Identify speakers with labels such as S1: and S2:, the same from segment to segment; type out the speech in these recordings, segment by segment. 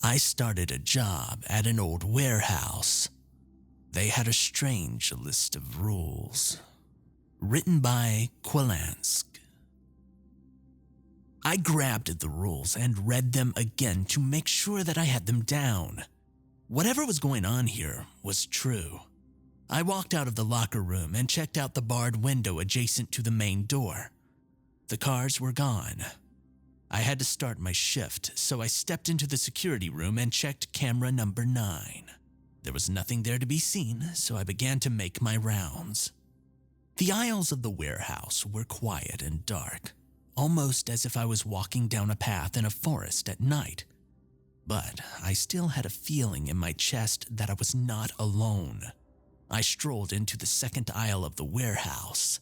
S1: I started a job at an old warehouse. They had a strange list of rules, written by Qlankz. I grabbed the rules and read them again to make sure that I had them down. Whatever was going on here was true. I walked out of the locker room and checked out the barred window adjacent to the main door. The cars were gone. I had to start my shift, so I stepped into the security room and checked camera number 9. There was nothing there to be seen, so I began to make my rounds. The aisles of the warehouse were quiet and dark, almost as if I was walking down a path in a forest at night. But I still had a feeling in my chest that I was not alone. I strolled into the second aisle of the warehouse.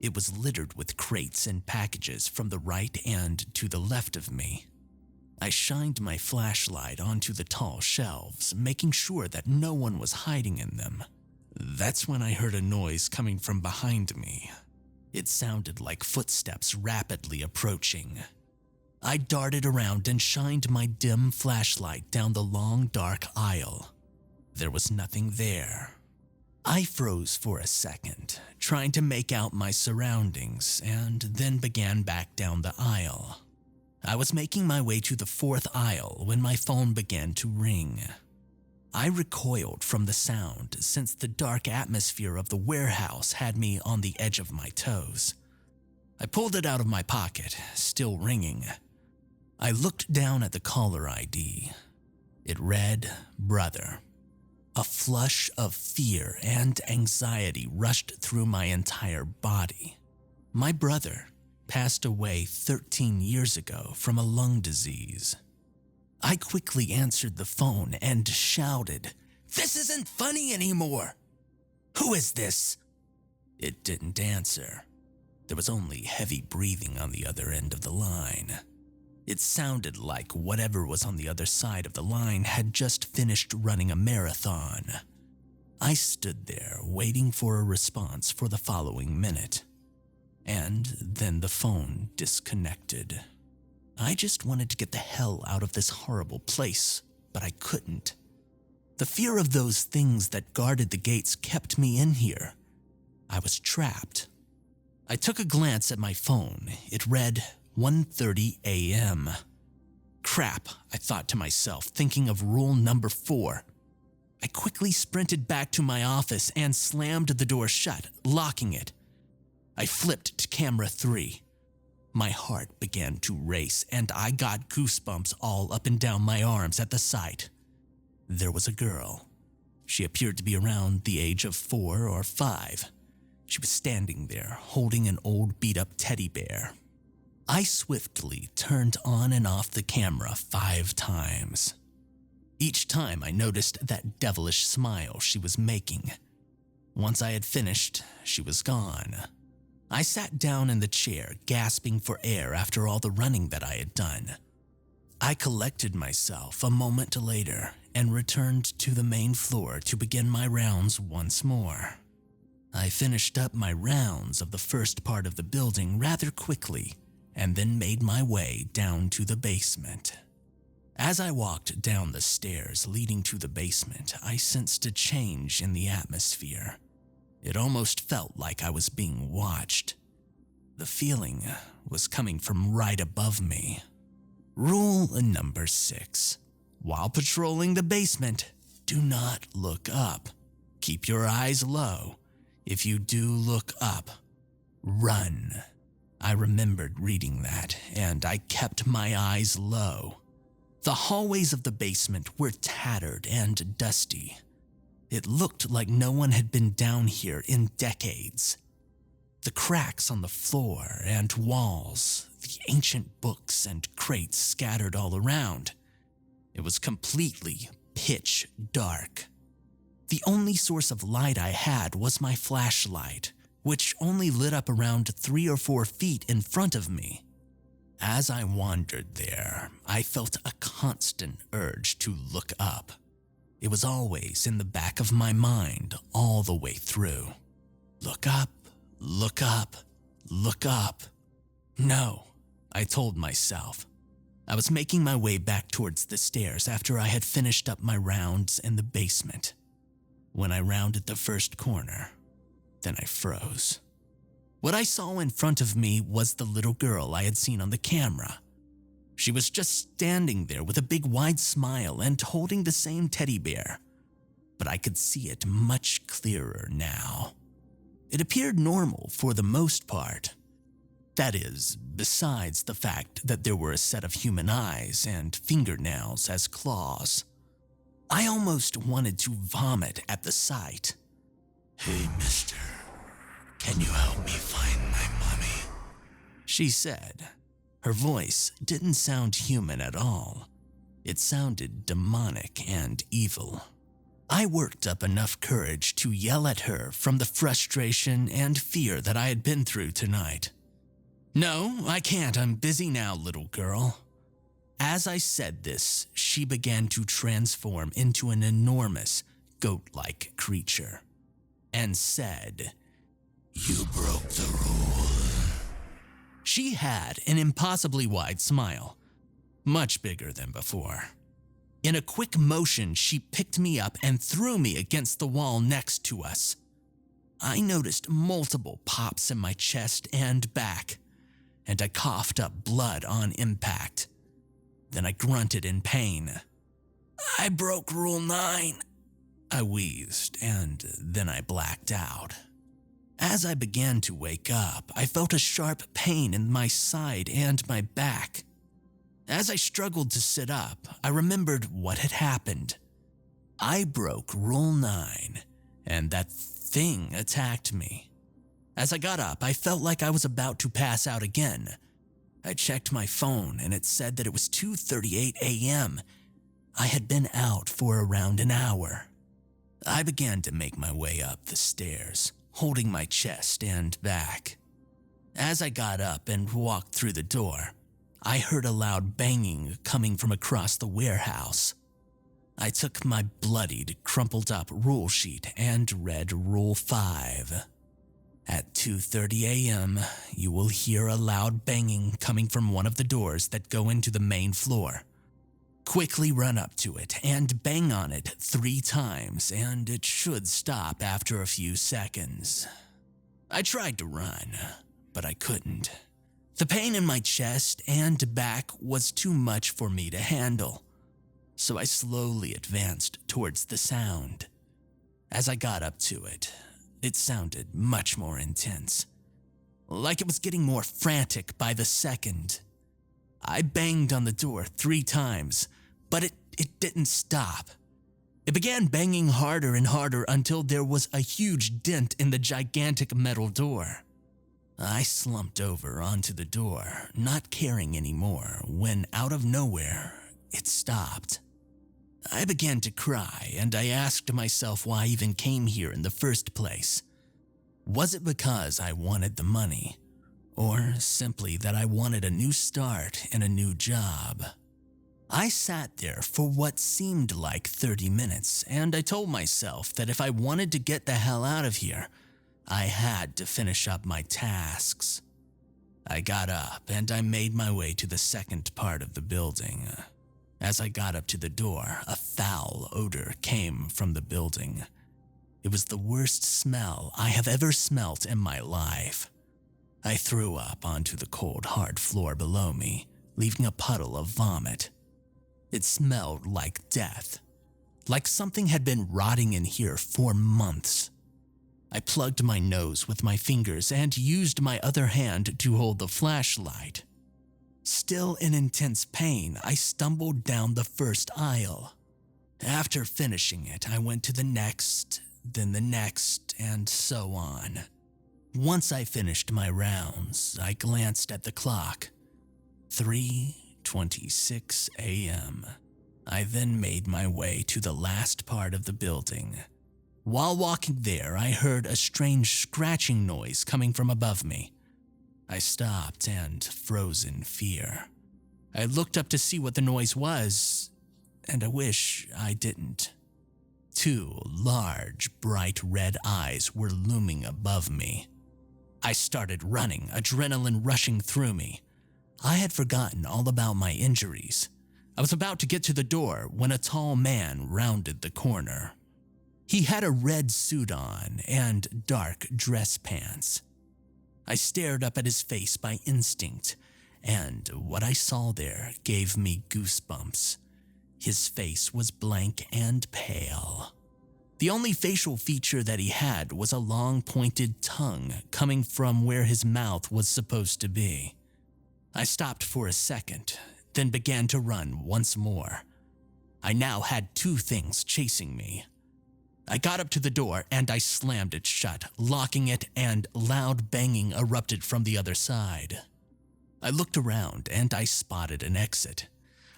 S1: It was littered with crates and packages from the right and to the left of me. I shined my flashlight onto the tall shelves, making sure that no one was hiding in them. That's when I heard a noise coming from behind me. It sounded like footsteps rapidly approaching. I darted around and shined my dim flashlight down the long, dark aisle. There was nothing there. I froze for a second, trying to make out my surroundings, and then began back down the aisle. I was making my way to the fourth aisle when my phone began to ring. I recoiled from the sound since the dark atmosphere of the warehouse had me on the edge of my toes. I pulled it out of my pocket, still ringing. I looked down at the caller ID. It read, "Brother." A flush of fear and anxiety rushed through my entire body. My brother passed away 13 years ago from a lung disease. I quickly answered the phone and shouted, "This isn't funny anymore! Who is this?" It didn't answer. There was only heavy breathing on the other end of the line. It sounded like whatever was on the other side of the line had just finished running a marathon. I stood there waiting for a response for the following minute. And then the phone disconnected. I just wanted to get the hell out of this horrible place, but I couldn't. The fear of those things that guarded the gates kept me in here. I was trapped. I took a glance at my phone. It read 1:30 a.m. Crap, I thought to myself, thinking of rule number 4. I quickly sprinted back to my office and slammed the door shut, locking it. I flipped to camera 3. My heart began to race, and I got goosebumps all up and down my arms at the sight. There was a girl. She appeared to be around the age of 4 or 5. She was standing there, holding an old beat-up teddy bear. I swiftly turned on and off the camera 5 times. Each time I noticed that devilish smile she was making. Once I had finished, she was gone. I sat down in the chair, gasping for air after all the running that I had done. I collected myself a moment later and returned to the main floor to begin my rounds once more. I finished up my rounds of the first part of the building rather quickly, and then made my way down to the basement. As I walked down the stairs leading to the basement, I sensed a change in the atmosphere. It almost felt like I was being watched. The feeling was coming from right above me. Rule number 6. While patrolling the basement, do not look up. Keep your eyes low. If you do look up, run. I remembered reading that, and I kept my eyes low. The hallways of the basement were tattered and dusty. It looked like no one had been down here in decades. The cracks on the floor and walls, the ancient books and crates scattered all around. It was completely pitch dark. The only source of light I had was my flashlight, which only lit up around 3 or 4 feet in front of me. As I wandered there, I felt a constant urge to look up. It was always in the back of my mind all the way through. Look up, look up, look up. No, I told myself. I was making my way back towards the stairs after I had finished up my rounds in the basement. When I rounded the first corner, then I froze. What I saw in front of me was the little girl I had seen on the camera. She was just standing there with a big wide smile and holding the same teddy bear, but I could see it much clearer now. It appeared normal for the most part. That is, besides the fact that there were a set of human eyes and fingernails as claws. I almost wanted to vomit at the sight.
S2: "Hey, mister, can you help me find my mommy?"
S1: She said. Her voice didn't sound human at all. It sounded demonic and evil. I worked up enough courage to yell at her from the frustration and fear that I had been through tonight. "No, I can't. I'm busy now, little girl." As I said this, she began to transform into an enormous, goat-like creature and said,
S2: "You broke the rule."
S1: She had an impossibly wide smile, much bigger than before. In a quick motion, she picked me up and threw me against the wall next to us. I noticed multiple pops in my chest and back, and I coughed up blood on impact. Then I grunted in pain.
S2: "I broke Rule 9.
S1: I wheezed, and then I blacked out. As I began to wake up, I felt a sharp pain in my side and my back. As I struggled to sit up, I remembered what had happened. I broke Rule 9, and that thing attacked me. As I got up, I felt like I was about to pass out again. I checked my phone, and it said that it was 2:38 a.m. I had been out for around an hour. I began to make my way up the stairs, holding my chest and back. As I got up and walked through the door, I heard a loud banging coming from across the warehouse. I took my bloodied, crumpled up rule sheet and read Rule 5. At 2:30 a.m., you will hear a loud banging coming from one of the doors that go into the main floor. Quickly run up to it and bang on it 3 times, and it should stop after a few seconds. I tried to run, but I couldn't. The pain in my chest and back was too much for me to handle, so I slowly advanced towards the sound. As I got up to it, it sounded much more intense, like it was getting more frantic by the second. I banged on the door 3 times, but it didn't stop. It began banging harder and harder until there was a huge dent in the gigantic metal door. I slumped over onto the door, not caring anymore, when out of nowhere, it stopped. I began to cry, and I asked myself why I even came here in the first place. Was it because I wanted the money, or simply that I wanted a new start and a new job? I sat there for what seemed like 30 minutes, and I told myself that if I wanted to get the hell out of here, I had to finish up my tasks. I got up and I made my way to the second part of the building. As I got up to the door, a foul odor came from the building. It was the worst smell I have ever smelt in my life. I threw up onto the cold, hard floor below me, leaving a puddle of vomit. It smelled like death, like something had been rotting in here for months. I plugged my nose with my fingers and used my other hand to hold the flashlight. Still in intense pain, I stumbled down the first aisle. After finishing it, I went to the next, then the next, and so on. Once I finished my rounds, I glanced at the clock. 3:26 a.m. I then made my way to the last part of the building. While walking there, I heard a strange scratching noise coming from above me. I stopped and froze in fear. I looked up to see what the noise was, and I wish I didn't. 2 large, bright red eyes were looming above me. I started running, adrenaline rushing through me. I had forgotten all about my injuries. I was about to get to the door when a tall man rounded the corner. He had a red suit on and dark dress pants. I stared up at his face by instinct, and what I saw there gave me goosebumps. His face was blank and pale. The only facial feature that he had was a long pointed tongue coming from where his mouth was supposed to be. I stopped for a second, then began to run once more. I now had two things chasing me. I got up to the door and I slammed it shut, locking it, and loud banging erupted from the other side. I looked around and I spotted an exit.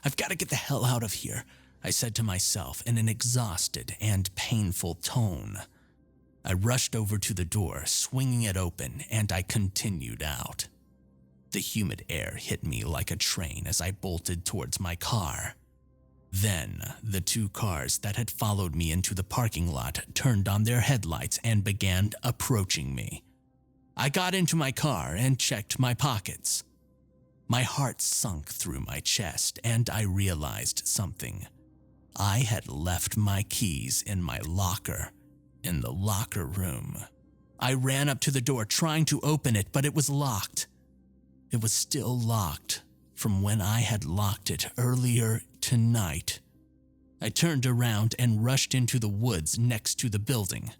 S1: "I've got to get the hell out of here," I said to myself in an exhausted and painful tone. I rushed over to the door, swinging it open, and I continued out. The humid air hit me like a train as I bolted towards my car. Then, the two cars that had followed me into the parking lot turned on their headlights and began approaching me. I got into my car and checked my pockets. My heart sunk through my chest and I realized something. I had left my keys in my locker, in the locker room. I ran up to the door trying to open it, but it was locked. It was still locked from when I had locked it earlier tonight. I turned around and rushed into the woods next to the building.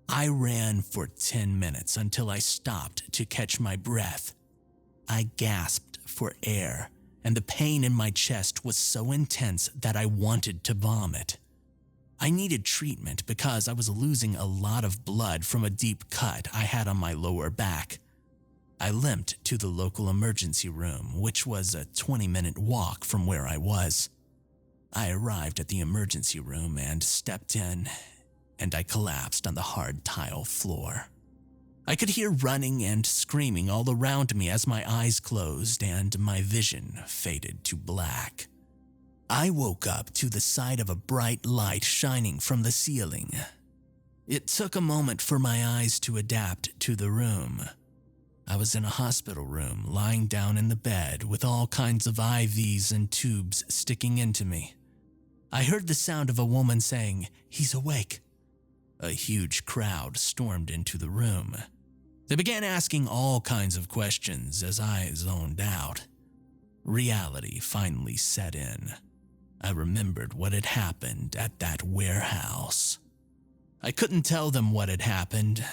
S1: I ran for 10 minutes until I stopped to catch my breath. I gasped for air, and the pain in my chest was so intense that I wanted to vomit. I needed treatment because I was losing a lot of blood from a deep cut I had on my lower back. I limped to the local emergency room, which was a 20-minute walk from where I was. I arrived at the emergency room and stepped in, and I collapsed on the hard tile floor. I could hear running and screaming all around me as my eyes closed and my vision faded to black. I woke up to the sight of a bright light shining from the ceiling. It took a moment for my eyes to adapt to the room. I was in a hospital room, lying down in the bed with all kinds of IVs and tubes sticking into me. I heard the sound of a woman saying, "He's awake." A huge crowd stormed into the room. They began asking all kinds of questions as I zoned out. Reality finally set in. I remembered what had happened at that warehouse. I couldn't tell them what had happened.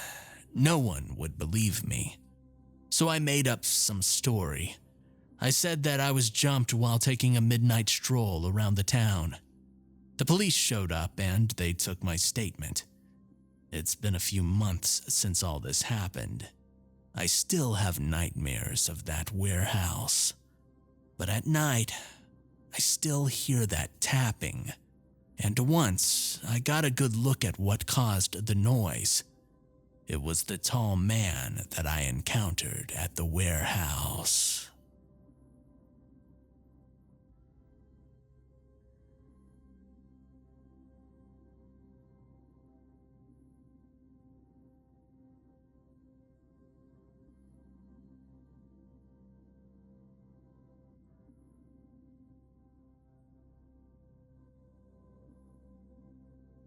S1: No one would believe me. So I made up some story. I said that I was jumped while taking a midnight stroll around the town. The police showed up and they took my statement. It's been a few months since all this happened. I still have nightmares of that warehouse. But at night, I still hear that tapping. And once, I got a good look at what caused the noise. It was the tall man that I encountered at the warehouse.